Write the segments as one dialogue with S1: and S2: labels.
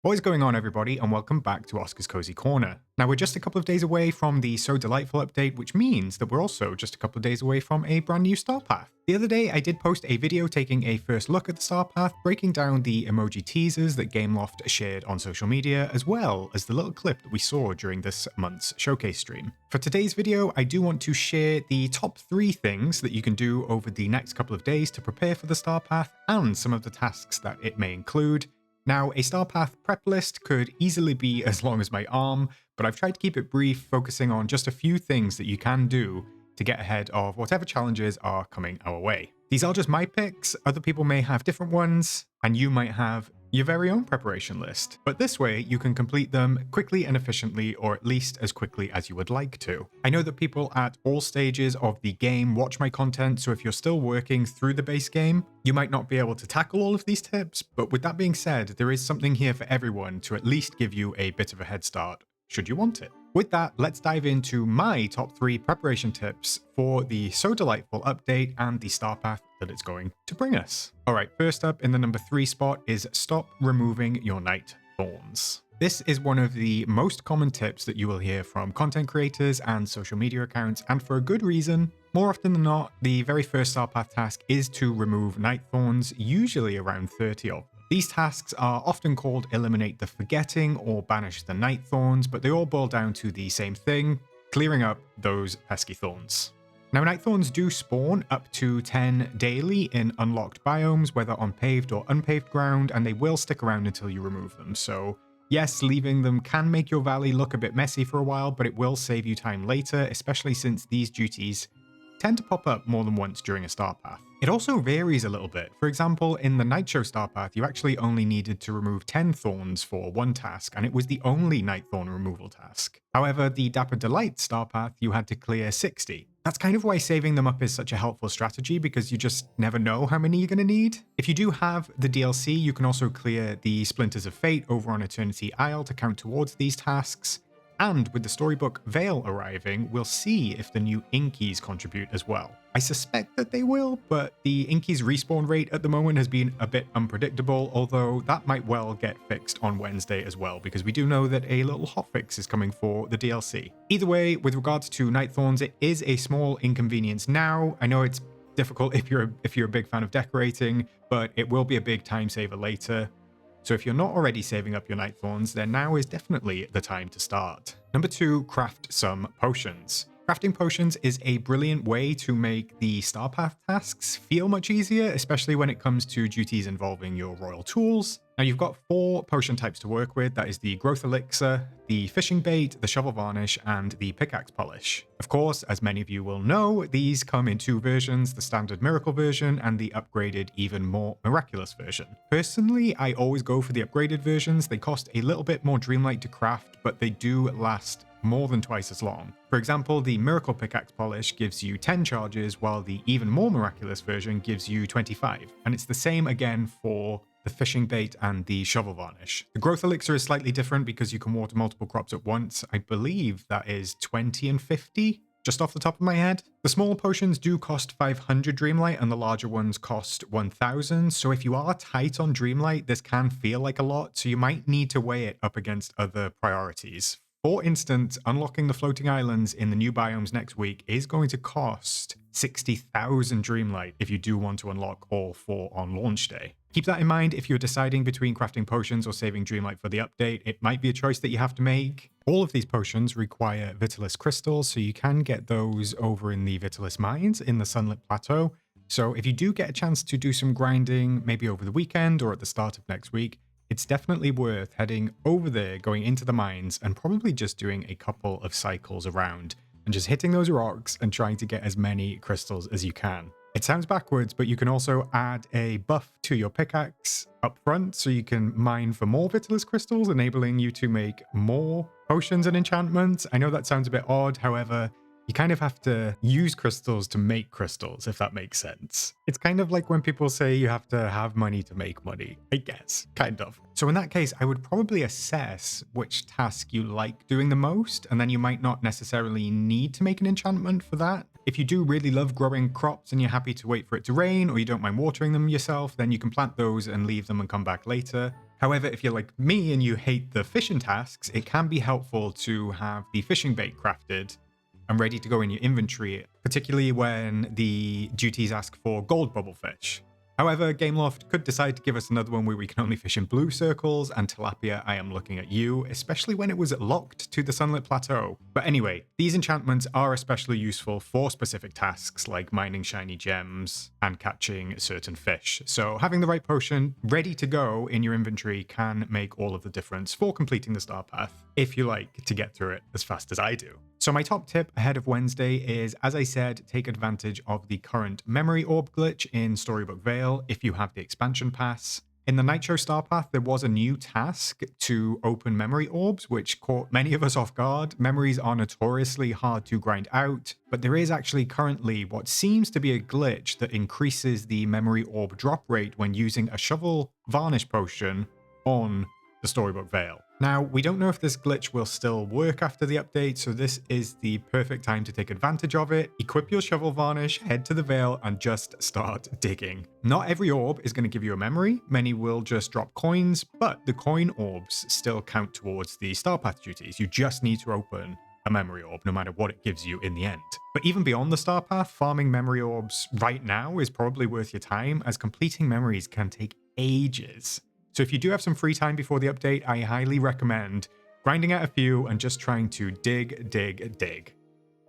S1: What is going on, everybody, and welcome back to Oscar's Cozy Corner. Now, we're just a couple of days away from the So Delightful update, which means that we're also just a couple of days away from a brand new star path. The other day, I did post a video taking a first look at the star path, breaking down the emoji teasers that Gameloft shared on social media, as well as the little clip that we saw during this month's showcase stream. For today's video, I do want to share the top 3 things that you can do over the next couple of days to prepare for the star path, and some of the tasks that it may include. Now, a star path prep list could easily be as long as my arm, but I've tried to keep it brief, focusing on just a few things that you can do to get ahead of whatever challenges are coming our way. These are just my picks, other people may have different ones, and you might have your very own preparation list. But this way, you can complete them quickly and efficiently, or at least as quickly as you would like to. I know that people at all stages of the game watch my content, so if you're still working through the base game, you might not be able to tackle all of these tips, but with that being said, there is something here for everyone to at least give you a bit of a head start, should you want it. With that, let's dive into my top 3 preparation tips for the So Delightful update and the star path that it's going to bring us. Alright, first up in the number 3 spot is stop removing your Night Thorns. This is one of the most common tips that you will hear from content creators and social media accounts, and for a good reason. More often than not, the very first star path task is to remove Night Thorns, usually around 30 of them. These tasks are often called Eliminate the Forgetting or Banish the Night Thorns, but they all boil down to the same thing: clearing up those pesky thorns. Now, Night Thorns do spawn up to 10 daily in unlocked biomes, whether on paved or unpaved ground, and they will stick around until you remove them. So yes, leaving them can make your valley look a bit messy for a while, but it will save you time later, especially since these duties tend to pop up more than once during a star path. It also varies a little bit. For example, in the Night Show star path, you actually only needed to remove 10 thorns for one task, and it was the only Night Thorn removal task. However, the Dapper Delight star path, you had to clear 60. That's kind of why saving them up is such a helpful strategy, because you just never know how many you're going to need. If you do have the DLC, you can also clear the Splinters of Fate over on Eternity Isle to count towards these tasks. And with the storybook Veil arriving, we'll see if the new Inkies contribute as well. I suspect that they will, but the Inkies respawn rate at the moment has been a bit unpredictable, although that might well get fixed on Wednesday as well, because we do know that a little hotfix is coming for the DLC. Either way, with regards to Night Thorns, it is a small inconvenience now. I know it's difficult if you're a big fan of decorating, but it will be a big time saver later. So if you're not already saving up your Night Thorns, then now is definitely the time to start. Number 2, craft some potions. Crafting potions is a brilliant way to make the star path tasks feel much easier, especially when it comes to duties involving your royal tools. Now, you've got 4 potion types to work with. That is the Growth Elixir, the Fishing Bait, the Shovel Varnish, and the Pickaxe Polish. Of course, as many of you will know, these come in 2 versions, the standard Miracle version and the upgraded Even More Miraculous version. Personally, I always go for the upgraded versions. They cost a little bit more Dreamlight to craft, but they do last more than twice as long. For example, the Miracle Pickaxe Polish gives you 10 charges, while the Even More Miraculous version gives you 25. And it's the same again for the Fishing Bait and the Shovel Varnish. The Growth Elixir is slightly different because you can water multiple crops at once. I believe that is 20 and 50, just off the top of my head. The smaller potions do cost 500 Dreamlight and the larger ones cost 1000. So if you are tight on Dreamlight, this can feel like a lot, so you might need to weigh it up against other priorities. For instance, unlocking the floating islands in the new biomes next week is going to cost 60,000 Dreamlight if you do want to unlock all 4 on launch day. Keep that in mind if you're deciding between crafting potions or saving Dreamlight for the update. It might be a choice that you have to make. All of these potions require Vitalis crystals, so you can get those over in the Vitalis mines in the Sunlit Plateau. So if you do get a chance to do some grinding, maybe over the weekend or at the start of next week, it's definitely worth heading over there, going into the mines, and probably just doing a couple of cycles around and just hitting those rocks and trying to get as many crystals as you can. It sounds backwards, but you can also add a buff to your pickaxe up front, so you can mine for more Vitalis crystals, enabling you to make more potions and enchantments. I know that sounds a bit odd, however, you kind of have to use crystals to make crystals, if that makes sense. It's kind of like when people say you have to have money to make money, I guess, kind of. So in that case, I would probably assess which task you like doing the most, and then you might not necessarily need to make an enchantment for that. If you do really love growing crops and you're happy to wait for it to rain, or you don't mind watering them yourself, then you can plant those and leave them and come back later. However, if you're like me and you hate the fishing tasks, it can be helpful to have the fishing bait crafted and ready to go in your inventory, particularly when the duties ask for gold bubblefish. However, Gameloft could decide to give us another one where we can only fish in blue circles, and Tilapia, I am looking at you, especially when it was locked to the Sunlit Plateau. But anyway, these enchantments are especially useful for specific tasks like mining shiny gems and catching certain fish. So having the right potion ready to go in your inventory can make all of the difference for completing the star path, if you like to get through it as fast as I do. So my top tip ahead of Wednesday is, as I said, take advantage of the current memory orb glitch in Storybook Vale if you have the expansion pass. In the Nitro Star Path, there was a new task to open memory orbs, which caught many of us off guard. Memories are notoriously hard to grind out, but there is actually currently what seems to be a glitch that increases the memory orb drop rate when using a shovel varnish potion on the Storybook Vale. Now, we don't know if this glitch will still work after the update, so this is the perfect time to take advantage of it. Equip your shovel varnish, head to the Vale, and just start digging. Not every orb is going to give you a memory. Many will just drop coins, but the coin orbs still count towards the Star Path duties. You just need to open a memory orb, no matter what it gives you in the end. But even beyond the Star Path, farming memory orbs right now is probably worth your time, as completing memories can take ages. So if you do have some free time before the update, I highly recommend grinding out a few and just trying to dig.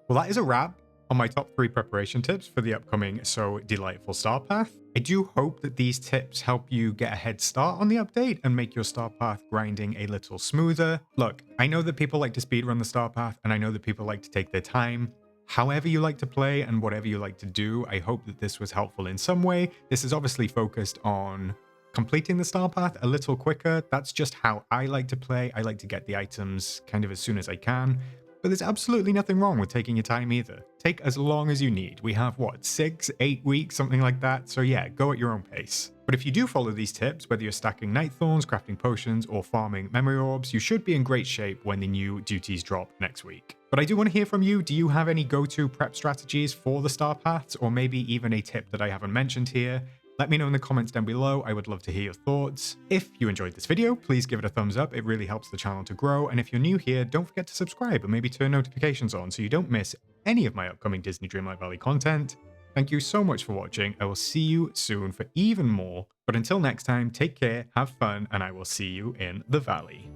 S1: Well, that is a wrap on my top 3 preparation tips for the upcoming So Delightful Star Path. I do hope that these tips help you get a head start on the update and make your Star Path grinding a little smoother. Look, I know that people like to speedrun the Star Path, and I know that people like to take their time. However you like to play and whatever you like to do, I hope that this was helpful in some way. This is obviously focused on completing the star path a little quicker. That's just how I like to play. I like to get the items kind of as soon as I can, but there's absolutely nothing wrong with taking your time either. Take as long as you need. We have what, 6-8 weeks, something like that. So yeah, go at your own pace. But if you do follow these tips, whether you're stacking Night Thorns, crafting potions, or farming memory orbs, you should be in great shape when the new duties drop next week. But I do want to hear from you. Do you have any go-to prep strategies for the star paths, or maybe even a tip that I haven't mentioned here? Let me know in the comments down below. I would love to hear your thoughts. If you enjoyed this video, please give it a thumbs up. It really helps the channel to grow. And if you're new here, don't forget to subscribe and maybe turn notifications on so you don't miss any of my upcoming Disney Dreamlight Valley content. Thank you so much for watching. I will see you soon for even more. But until next time, take care, have fun, and I will see you in the valley.